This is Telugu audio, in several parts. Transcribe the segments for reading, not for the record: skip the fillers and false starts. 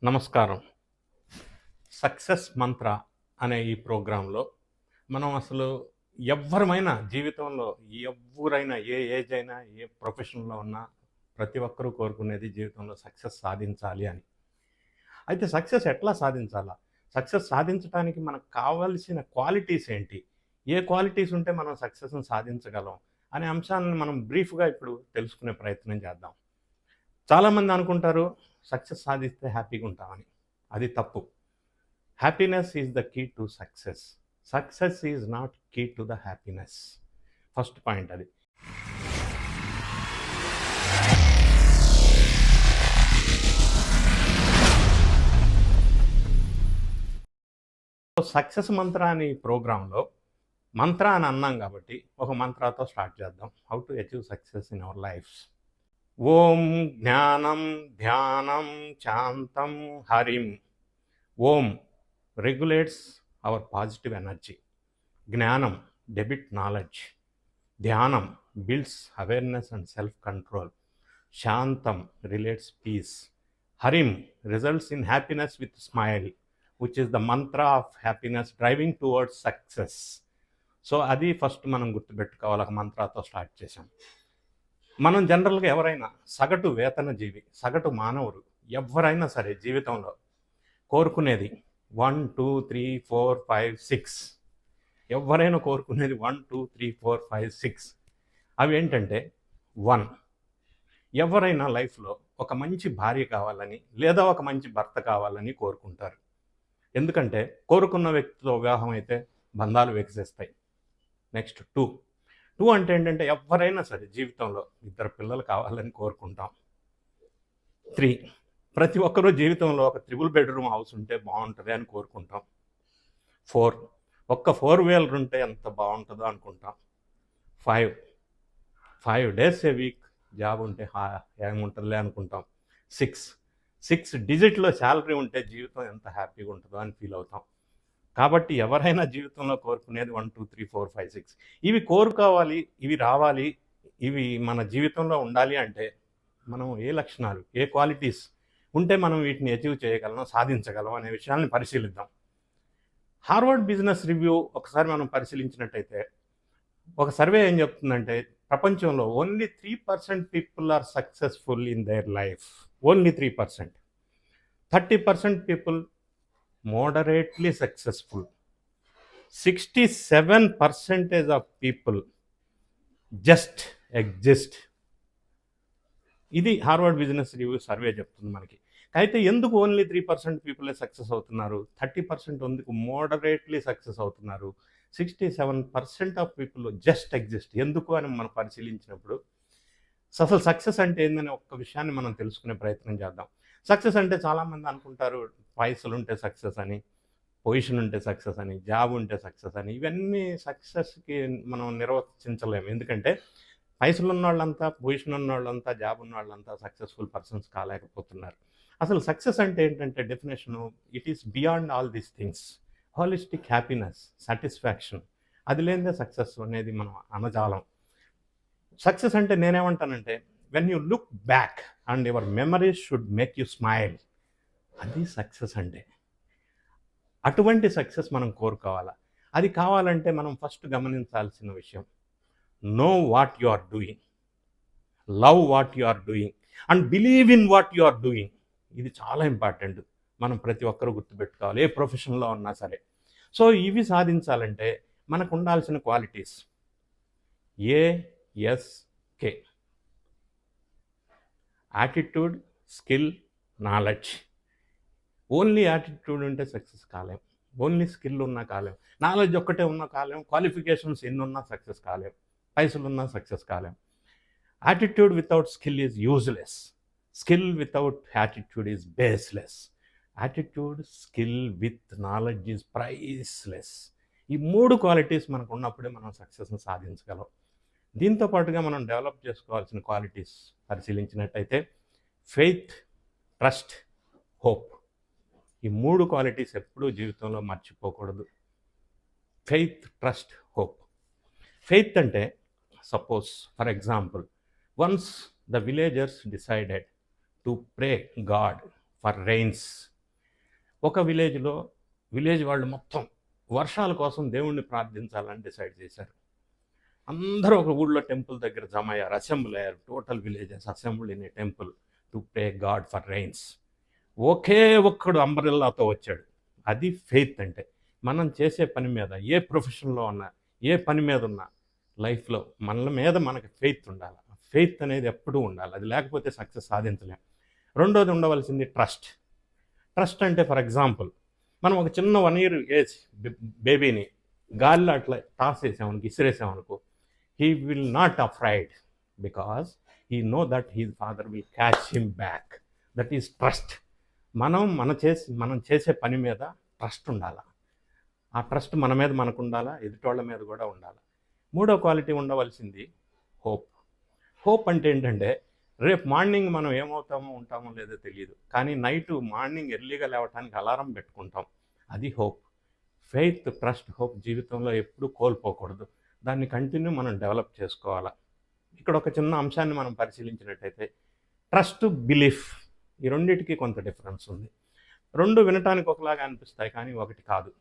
నమస్కారం. సక్సెస్ మంత్ర అనే ఈ ప్రోగ్రాంలో మనం అసలు ఎవ్వరమైనా జీవితంలో ఎవ్వరైనా ఏ ఏజ్ అయినా ఏ ప్రొఫెషన్‌లో ఉన్నా ప్రతి ఒక్కరూ కోరుకునేది జీవితంలో సక్సెస్ సాధించాలి అని. అయితే సక్సెస్ ఎట్లా సాధించాలా? సక్సెస్ సాధించటానికి మనకు కావాల్సిన క్వాలిటీస్ ఏంటి? ఏ క్వాలిటీస్ ఉంటే మనం సక్సెస్‌ని సాధించగలం? అనే అంశాలను మనం బ్రీఫ్‌గా ఇప్పుడు తెలుసుకునే ప్రయత్నం చేద్దాం. చాలామంది అనుకుంటారు సక్సెస్ సాధిస్తే హ్యాపీగా ఉంటామని. అది తప్పు. Happiness is the key to success. Success is not key to the happiness. First point అది. సక్సెస్ మంత్ర అని ప్రోగ్రాంలో మంత్ర అని అన్నాం కాబట్టి ఒక మంత్రాతో స్టార్ట్ చేద్దాం. How to achieve success in our lives. Om జ్ఞానం ధ్యానం శాంతం హరిం. Om regulates our positive energy. Gnanam, debit knowledge. Dhyanam builds awareness and self-control. Shantam relates peace. Harim results in happiness with smile, which is the mantra of happiness driving towards success. So అది ఫస్ట్ మనం గుర్తుపెట్టుకోవాలి. ఒక మంత్రాతో స్టార్ట్ చేసాం. మనం జనరల్గా ఎవరైనా సగటు వేతన జీవి, సగటు మానవుడు ఎవరైనా సరే జీవితంలో కోరుకునేది 1, 2, 3, 4, 5, 6. ఎవరైనా కోరుకునేది 1, 2, 3, 4, 5, 6. అవి ఏంటంటే 1, ఎవరైనా లైఫ్లో ఒక మంచి భార్య కావాలని లేదా ఒక మంచి భర్త కావాలని కోరుకుంటారు. ఎందుకంటే కోరుకున్న వ్యక్తితో వివాహం అయితే బంధాలు వికసిస్తాయి. నెక్స్ట్ 2 అంటే ఏంటంటే ఎవరైనా సరే జీవితంలో 2 పిల్లలు కావాలని కోరుకుంటాం. 3, ప్రతి ఒక్కరూ జీవితంలో ఒక 3 బెడ్రూమ్ హౌస్ ఉంటే బాగుంటుంది అని కోరుకుంటాం. 4, ఒక్క 4 వీలర్ ఉంటే ఎంత బాగుంటుందో అనుకుంటాం. 5 డేస్ ఏ వీక్ జాబ్ ఉంటే ఏముంటుందిలే అనుకుంటాం. 6 డిజిట్లో శాలరీ ఉంటే జీవితం ఎంత హ్యాపీగా ఉంటుందో అని ఫీల్ అవుతాం. కాబట్టి ఎవరైనా జీవితంలో కోరుకునేది 1, 2, 3, 4, 5, 6. ఇవి కోరుకోవాలి, ఇవి రావాలి, ఇవి మన జీవితంలో ఉండాలి అంటే మనం ఏ లక్షణాలు, ఏ క్వాలిటీస్ ఉంటే మనం వీటిని అచీవ్ చేయగలం, సాధించగలం అనే విషయాన్ని పరిశీలిద్దాం. హార్వర్డ్ బిజినెస్ రివ్యూ ఒకసారి మనం పరిశీలించినట్టయితే ఒక సర్వే ఏం చెప్తుందంటే ప్రపంచంలో only 3% people are successful in their life. Only 3%. 30% people moderately successful. 67% of people just exist. ఇది హార్వర్డ్ బిజినెస్ రివ్యూ సర్వే చెప్తుంది మనకి. అయితే ఎందుకు ఓన్లీ 3% పీపులే సక్సెస్ అవుతున్నారు, 30% ఎందుకు మోడరేట్లీ సక్సెస్ అవుతున్నారు, 67% ఆఫ్ పీపుల్ జస్ట్ ఎగ్జిస్ట్ ఎందుకు అని మనం పరిశీలించినప్పుడు అసలు సక్సెస్ అంటే ఏందని ఒక్క విషయాన్ని మనం తెలుసుకునే ప్రయత్నం చేద్దాం. సక్సెస్ అంటే చాలామంది అనుకుంటారు పైసలు ఉంటే సక్సెస్ అని, పొజిషన్ ఉంటే సక్సెస్ అని, జాబ్ ఉంటే సక్సెస్ అని. ఇవన్నీ సక్సెస్కి మనం నిర్వచించలేము. ఎందుకంటే పైసలు ఉన్న వాళ్ళంతా, పొజిషన్ ఉన్న వాళ్ళంతా, జాబ్ ఉన్న వాళ్ళంతా సక్సెస్ఫుల్ పర్సన్స్ కాలేకపోతున్నారు. అసలు సక్సెస్ అంటే ఏంటంటే definition, it is beyond all these things. Holistic happiness, satisfaction. అది లేనిదే సక్సెస్ అనేది మనం అనజాలం. సక్సెస్ అంటే నేనేమంటానంటే when you look back and your memories should make you smile. అది సక్సెస్ అంటే. అటువంటి సక్సెస్ మనం కోరుకోవాలా. అది కావాలంటే మనం ఫస్ట్ గమనించాల్సిన విషయం, know what you are doing, love what you are doing and believe in what you are doing. ఇది చాలా ఇంపార్టెంట్. మనం ప్రతి ఒక్కరూ గుర్తుపెట్టుకోవాలి, ఏ ప్రొఫెషన్లో ఉన్నా సరే. సో ఇవి సాధించాలంటే మనకు ఉండాల్సిన qualities ASK: attitude, skill, knowledge. Only attitude ఉంటే సక్సెస్ కాలేం, ఓన్లీ స్కిల్ ఉన్నా కాలేం, నాలెడ్జ్ ఒక్కటే ఉన్నా కాలేం, క్వాలిఫికేషన్స్ ఎన్ని ఉన్నా సక్సెస్ కాలేం, పైసలున్నా సక్సెస్ కాలేం. Attitude without skill is useless. Skill without attitude is baseless. Attitude, skill with knowledge is priceless. ఈ 3 క్వాలిటీస్ మనకు ఉన్నప్పుడే మనం సక్సెస్ని సాధించగలం. దీంతో పాటుగా మనం డెవలప్ చేసుకోవాల్సిన క్వాలిటీస్ పరిశీలించినట్టయితే ఫెయిత్, ట్రస్ట్, హోప్. ఈ 3 క్వాలిటీస్ ఎప్పుడూ జీవితంలో మర్చిపోకూడదు. Faith, trust, hope. ఫెయిత్ అంటే suppose for example, once the villagers decided to pray God for rains. ఒక విలేజ్ వాళ్ళు మొత్తం వర్షాల కోసం దేవుణ్ణి ప్రార్థించాలని డిసైడ్ చేశారు. అందరూ ఒక ఊళ్ళో టెంపుల్ దగ్గర జమ అయ్యారు, అసెంబ్లీ అయ్యారు. Total villages assembly in a temple to pray God for rains. ఒకే ఒక్కడు అంబ్రెల్లాతో వచ్చాడు. అది ఫెయిత్ అంటే. మనం చేసే పని మీద, ఏ ప్రొఫెషన్లో ఉన్నా, ఏ పని మీద ఉన్నా, లైఫ్లో మన మీద మనకి ఫెయిత్ ఉండాలి. ఫెయిత్ అనేది ఎప్పుడూ ఉండాలి. అది లేకపోతే సక్సెస్ సాధించలేం. రెండోది ఉండవలసింది ట్రస్ట్. ట్రస్ట్ అంటే ఫర్ ఎగ్జాంపుల్, మనం ఒక చిన్న 1 year ఏజ్ బేబీని గాలిలో అట్లా toss వేసామనుకో, ఇసిరేసామనుకో, he will not afraid because he know that his father will catch him back. That is trust. మనం చేసే పని మీద ట్రస్ట్ ఉండాలి. ఆ ట్రస్ట్ మన మీద మనకు ఉండాలా, ఎదుటోళ్ళ మీద కూడా ఉండాలి. మూడో క్వాలిటీ ఉండవలసింది హోప్. హోప్ అంటే ఏంటంటే, రేపు మార్నింగ్ మనం ఉంటామో లేదో తెలియదు, కానీ మార్నింగ్ ఎర్లీగా లేవటానికి అలారం పెట్టుకుంటాం. అది హోప్. ఫెయిత్, ట్రస్ట్, హోప్ జీవితంలో ఎప్పుడూ కోల్పోకూడదు. దాన్ని కంటిన్యూ మనం డెవలప్ చేసుకోవాలి. ఇక్కడ ఒక చిన్న అంశాన్ని మనం పరిశీలించినట్టయితే, ట్రస్ట్, బిలీఫ్, ఈ రెండింటికి కొంత డిఫరెన్స్ ఉంది. రెండు వినటానికి ఒకలాగా అనిపిస్తాయి, కానీ ఒకటి కాదు.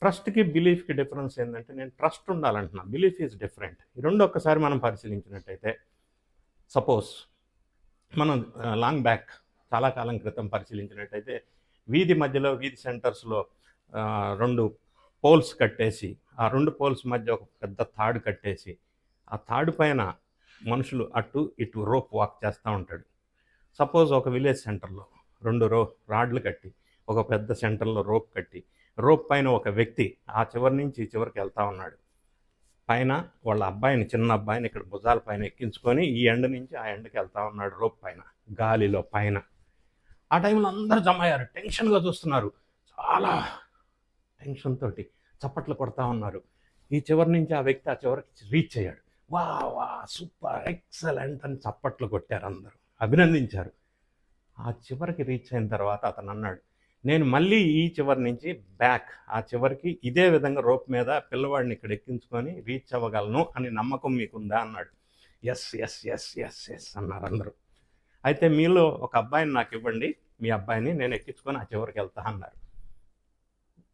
ట్రస్ట్కి బిలీఫ్కి డిఫరెన్స్ ఏంటంటే, నేను ట్రస్ట్ ఉండాలంటున్నా, బిలీఫ్ ఈజ్ డిఫరెంట్. ఈ రెండు ఒక్కసారి మనం పరిశీలించినట్టయితే, సపోజ్ మనం లాంగ్ బ్యాక్ చాలా కాలం క్రితం పరిశీలించినట్టయితే, వీధి మధ్యలో, వీధి సెంటర్స్లో 2 పోల్స్ కట్టేసి, ఆ 2 పోల్స్ మధ్య ఒక పెద్ద తాడు కట్టేసి, ఆ తాడు పైన మనుషులు అటు ఇటు రోప్ వాక్ చేస్తూ ఉంటాడు. సపోజ్ ఒక విలేజ్ సెంటర్లో 2 రాడ్లు కట్టి, ఒక పెద్ద సెంటర్లో రోప్ కట్టి, రోప్ పైన ఒక వ్యక్తి ఆ చివరి నుంచి ఈ చివరికి వెళ్తూ ఉన్నాడు. పైన వాళ్ళ అబ్బాయిని, చిన్న అబ్బాయిని ఇక్కడ భుజాల పైన ఎక్కించుకొని ఈ ఎండ నుంచి ఆ ఎండకి వెళ్తూ ఉన్నాడు, రోప్ పైన, గాలిలో పైన. ఆ టైంలో అందరూ జమ అయ్యారు, టెన్షన్గా చూస్తున్నారు, చాలా టెన్షన్ తోటి చప్పట్లు కొడతా ఉన్నారు. ఈ చివరి నుంచి ఆ వ్యక్తి ఆ చివరికి రీచ్ అయ్యాడు. వా వా సూపర్, ఎక్సలెంట్ అని చప్పట్లు కొట్టారు, అందరూ అభినందించారు. ఆ చివరికి రీచ్ అయిన తర్వాత అతను అన్నాడు, నేను మళ్ళీ ఈ చివరి నుంచి బ్యాక్ ఆ చివరికి ఇదే విధంగా రోప్ మీద పిల్లవాడిని ఇక్కడ ఎక్కించుకొని రీచ్ అవ్వగలను అని నమ్మకం మీకుందా అన్నాడు. Yes yes yes yes yes అన్నారు అందరూ. అయితే మీలో ఒక అబ్బాయిని నాకు ఇవ్వండి, మీ అబ్బాయిని నేను ఎక్కించుకొని ఆ చివరికి వెళ్తా అన్నారు.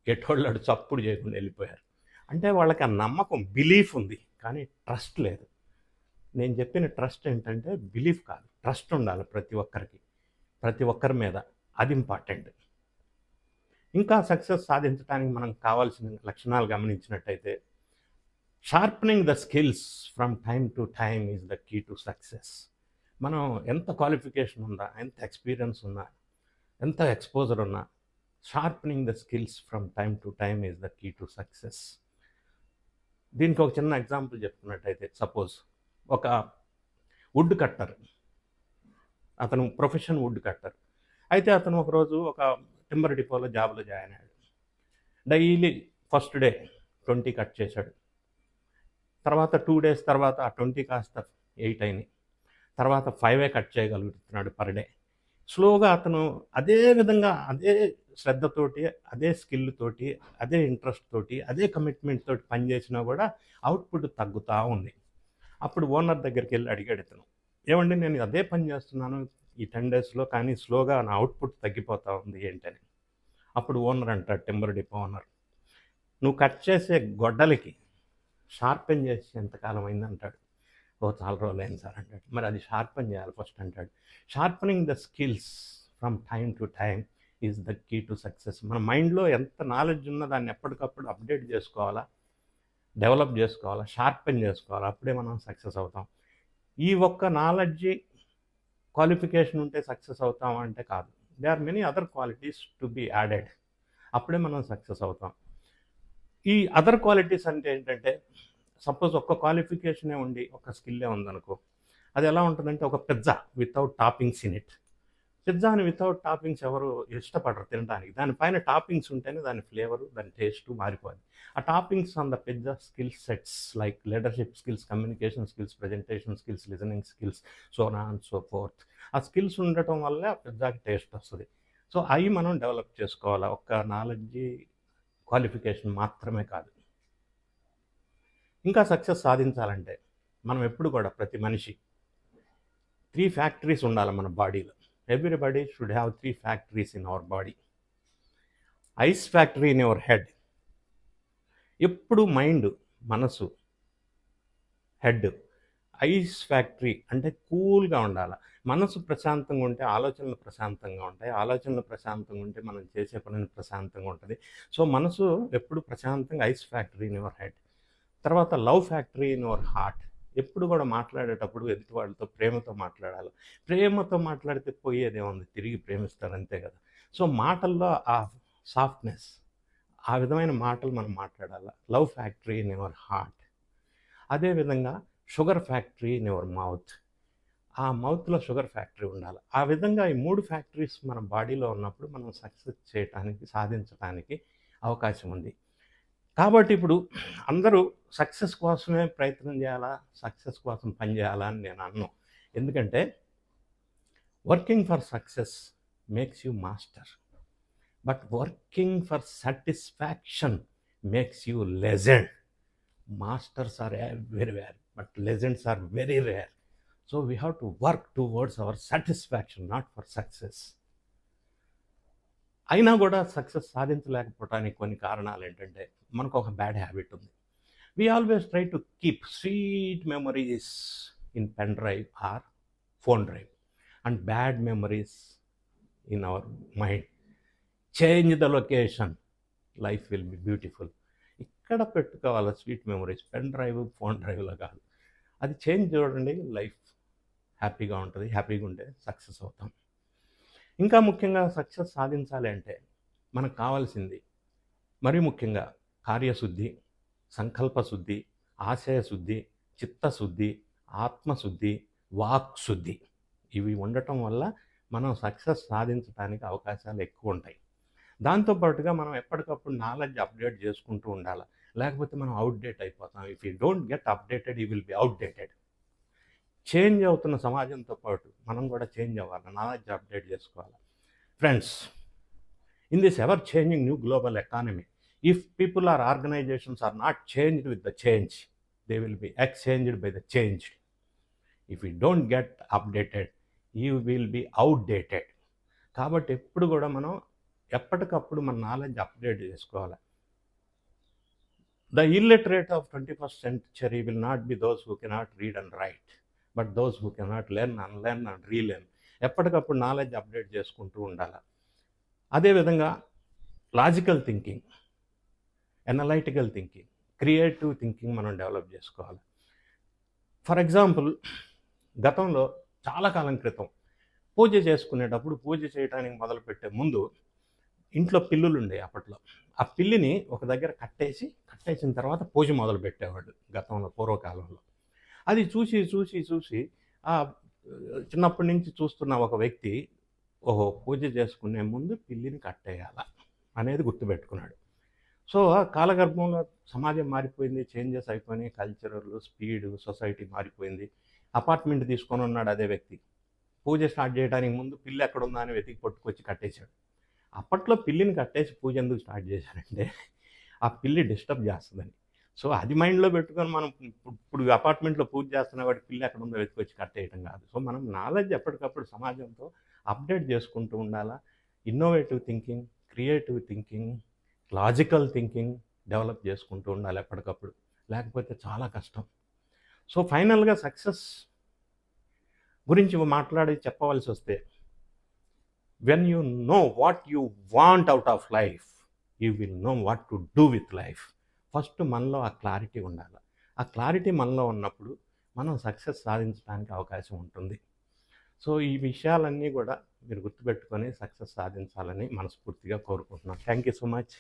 ఎటోళ్ళాడు చప్పుడు చేయకుండా వెళ్ళిపోయారు. అంటే వాళ్ళకి ఆ నమ్మకం, బిలీఫ్ ఉంది, కానీ ట్రస్ట్ లేదు. నేను చెప్పిన ట్రస్ట్ ఏంటంటే బిలీఫ్ కాదు, ట్రస్ట్ ఉండాలి ప్రతి ఒక్కరి మీద. అది ఇంపార్టెంట్. ఇంకా సక్సెస్ సాధించడానికి మనం కావాల్సిన లక్షణాలు గమనించినట్టయితే, sharpening the skills from time to time is the key to success. మనం ఎంత క్వాలిఫికేషన్ ఉందా, ఎంత ఎక్స్పీరియన్స్ ఉన్నా, ఎంత ఎక్స్పోజర్ ఉన్నా, sharpening the skills from time to time is the key to success. దీనికి ఒక చిన్న ఎగ్జాంపుల్ చెప్పుకున్నట్టయితే, సపోజ్ ఒక వుడ్ కట్టర్, అతను ప్రొఫెషన్ వుడ్ కట్టర్. అయితే అతను ఒకరోజు ఒక టింబర్ డిపోలో జాబ్లో జాయిన్ అయ్యాడు. డైలీ ఫస్ట్ డే 20 కట్ చేశాడు. తర్వాత 2 days తర్వాత ఆ 20 కాస్త 8 అయినాయి. తర్వాత 5 కట్ చేయగలుగుతున్నాడు పర్ డే. స్లోగా అతను అదే విధంగా, అదే శ్రద్ధతోటి, అదే స్కిల్ తోటి, అదే ఇంట్రెస్ట్ తోటి, అదే కమిట్మెంట్ తోటి పనిచేసినా కూడా అవుట్పుట్ తగ్గుతూ ఉంది. అప్పుడు ఓనర్ దగ్గరికి వెళ్ళి అడిగాడు ఇతను, ఏమండి నేను అదే పని చేస్తున్నాను ఈ 10 daysలో, కానీ స్లోగా నా అవుట్పుట్ తగ్గిపోతూ ఉంది ఏంటని. అప్పుడు ఓనర్ అంటాడు, టింబర్ డిపో ఓనర్, నువ్వు కట్ చేసే గొడ్డలికి షార్పెన్ చేసి ఎంతకాలం అయింది అంటాడు. ఓ చాలా రోజులు అయింది సార్ అంటాడు. మరి అది షార్పెన్ చేయాలి ఫస్ట్ అంటాడు. Sharpening the skills from time to time is the key to success. మన మైండ్లో ఎంత నాలెడ్జ్ ఉన్నా దాన్ని ఎప్పటికప్పుడు అప్డేట్ చేసుకోవాలా, డెవలప్ చేసుకోవాలా, షార్పెన్ చేసుకోవాలా, అప్పుడే మనం సక్సెస్ అవుతాం. ఈ ఒక్క నాలెడ్జి, క్వాలిఫికేషన్ ఉంటే సక్సెస్ అవుతాం అంటే కాదు. There are many other qualities to be added. అప్పుడే మనం సక్సెస్ అవుతాం. ఈ అదర్ క్వాలిటీస్ అంటే ఏంటంటే, సపోజ్ ఒక్క క్వాలిఫికేషనే ఉండి ఒక స్కిల్లే ఉందనుకో, అది ఎలా ఉంటుందంటే ఒక pizza without toppings in it. పిజ్జాని వితౌట్ టాపింగ్స్ ఎవరు ఇష్టపడరు తినడానికి. దానిపైన టాపింగ్స్ ఉంటేనే దాని ఫ్లేవరు, దాని టేస్ట్ మారిపోద్ది. ఆ toppings on the pizza skill sets like leadership skills, communication skills, presentation skills, listening skills, so on so fourth. ఆ స్కిల్స్ ఉండటం వల్ల ఆ పిజ్జాకి టేస్ట్ వస్తుంది. సో అవి మనం డెవలప్ చేసుకోవాలి. ఒక్క నాలెడ్జి, క్వాలిఫికేషన్ మాత్రమే కాదు. ఇంకా సక్సెస్ సాధించాలంటే మనం ఎప్పుడు కూడా, ప్రతి మనిషి 3 factories ఉండాలి మన బాడీలో. everybody should have 3 factories in our body. Ice factory in your head. ఎప్పుడు మైండ్, మనసు, హెడ్. ఐస్ ఫ్యాక్టరీ అంటే కూల్గా ఉండాలి. మనసు ప్రశాంతంగా ఉంటే ఆలోచనలు ప్రశాంతంగా ఉంటాయి. ఆలోచనలు ప్రశాంతంగా ఉంటే మనం చేసే పనిని ప్రశాంతంగా ఉంటుంది. సో మనసు ఎప్పుడు ప్రశాంతంగా ice factory in your head. తర్వాత love factory in your heart. ఎప్పుడు కూడా మాట్లాడేటప్పుడు ఎదుటి వాళ్ళతో ప్రేమతో మాట్లాడాలి. ప్రేమతో మాట్లాడితే పోయేదేముంది, తిరిగి ప్రేమిస్తారు అంతే కదా. సో మాటల్లో ఆ సాఫ్ట్నెస్, ఆ విధమైన మాటలు మనం మాట్లాడాలి. Love factory in your heart. అదేవిధంగా sugar factory in your mouth. ఆ మౌత్లో షుగర్ ఫ్యాక్టరీ ఉండాలి. ఆ విధంగా ఈ 3 ఫ్యాక్టరీస్ మన బాడీలో ఉన్నప్పుడు మనం సక్సెస్ చేయడానికి, సాధించడానికి అవకాశం ఉంది. కాబట్టి ఇప్పుడు అందరూ సక్సెస్ కోసమే ప్రయత్నం చేయాలా, సక్సెస్ కోసం పనిచేయాలా అని నేను అన్నాను. ఎందుకంటే working for success makes you master, but working for satisfaction makes you legend. Masters are everywhere, but legends are very rare. So we have to work towards our satisfaction, not for success. అయినా కూడా సక్సెస్ సాధించలేకపోవడానికి కొన్ని కారణాలు ఏంటంటే, మనకు ఒక బ్యాడ్ హ్యాబిట్ ఉంది. We always try to keep sweet memories in pen drive or phone drive and bad memories in our mind. Change the location, life will be beautiful. ఇక్కడ పెట్టుకోవాలి sweet memories, pen drive phone డ్రైవ్లో కాదు. అది చేంజ్ చూడండి, లైఫ్ హ్యాపీగా ఉంటుంది. హ్యాపీగా ఉంటే సక్సెస్ అవుతాం. ఇంకా ముఖ్యంగా సక్సెస్ సాధించాలి అంటే మనకు కావాల్సింది మరీ ముఖ్యంగా కార్యశుద్ధి, సంకల్పశుద్ధి, ఆశయశుద్ధి, చిత్తశుద్ధి, ఆత్మశుద్ధి, వాక్శుద్ధి. ఇవి ఉండటం వల్ల మనం సక్సెస్ సాధించడానికి అవకాశాలు ఎక్కువ ఉంటాయి. దాంతోపాటుగా మనం ఎప్పటికప్పుడు నాలెడ్జ్ అప్డేట్ చేసుకుంటూ ఉండాలి. లేకపోతే మనం అవుట్డేట్ అయిపోతాం. If you don't get updated you will be outdated. Change అవుతున్న సమాజంతో పాటు మనం కూడా చేంజ్ అవ్వాలి, నాలెడ్జ్ అప్డేట్ చేసుకోవాలి. Friends, in this ever changing new global economy, if people or organizations are not changed with the change, they will be exchanged by the changed. If you don't get updated you will be outdated. కాబట్టి ఎప్పుడు కూడా మనం ఎప్పటికప్పుడు మన నాలెడ్జ్ అప్డేట్ చేసుకోవాలి. The illiterate of 21st century will not be those who cannot read and write, but those who cannot learn, unlearn and relearn. ఎప్పటికప్పుడు నాలెడ్జ్ అప్డేట్ చేసుకుంటూ ఉండాలి. అదేవిధంగా logical thinking, analytical thinking, creative thinking మనం డెవలప్ చేసుకోవాలి. ఫర్ ఎగ్జాంపుల్, గతంలో చాలా కాలం క్రితం పూజ చేసుకునేటప్పుడు, పూజ చేయడానికి మొదలుపెట్టే ముందు ఇంట్లో పిల్లులు ఉండే అప్పట్లో. ఆ పిల్లిని ఒక దగ్గర కట్టేసిన తర్వాత పూజ మొదలు పెట్టేవాడు గతంలో, పూర్వకాలంలో. అది చూసి చూసి చూసి చిన్నప్పటి నుంచి చూస్తున్న ఒక వ్యక్తి, ఓహో పూజ చేసుకునే ముందు పిల్లిని కట్టేయాల అనేది గుర్తుపెట్టుకున్నాడు. సో కాలగర్భంలో సమాజం మారిపోయింది, చేంజెస్ అయిపోయినాయి, కల్చరల్ స్పీడ్, సొసైటీ మారిపోయింది. అపార్ట్మెంట్ తీసుకొని ఉన్నాడు అదే వ్యక్తి. పూజ స్టార్ట్ చేయడానికి ముందు పిల్లి ఎక్కడుందా అని వెతికి పట్టుకొచ్చి కట్టేశాడు. అప్పట్లో పిల్లిని కట్టేసి పూజ ఎందుకు స్టార్ట్ చేశారంటే, ఆ పిల్లి డిస్టర్బ్ చేస్తుందని. సో అది మైండ్లో పెట్టుకొని మనం ఇప్పుడు అపార్ట్మెంట్లో పూజ చేస్తున్న వాటి పిల్లి ఎక్కడ ఉందో వెతికొచ్చి కట్టేయటం కాదు. సో మనం నాలెడ్జ్ ఎప్పటికప్పుడు సమాజంతో అప్డేట్ చేసుకుంటూ ఉండాలా. Innovative thinking, creative thinking, logical thinking develop చేసుకుంటూ ఉండాలి ఎప్పటికప్పుడు. లేకపోతే చాలా కష్టం. సో ఫైనల్గా సక్సెస్ గురించి మాట్లాడి చెప్పవలసి వస్తే, when you know what you want out of life, you will know what to do with life. First మనలో ఆ క్లారిటీ ఉండాలి. ఆ క్లారిటీ మనలో ఉన్నప్పుడు మనం సక్సెస్ సాధించడానికి అవకాశం ఉంటుంది. సో ఈ విషయాలన్నీ కూడా మీరు గుర్తుపెట్టుకొని సక్సెస్ సాధించాలని మనస్ఫూర్తిగా కోరుకుంటున్నాను. Thank you so much.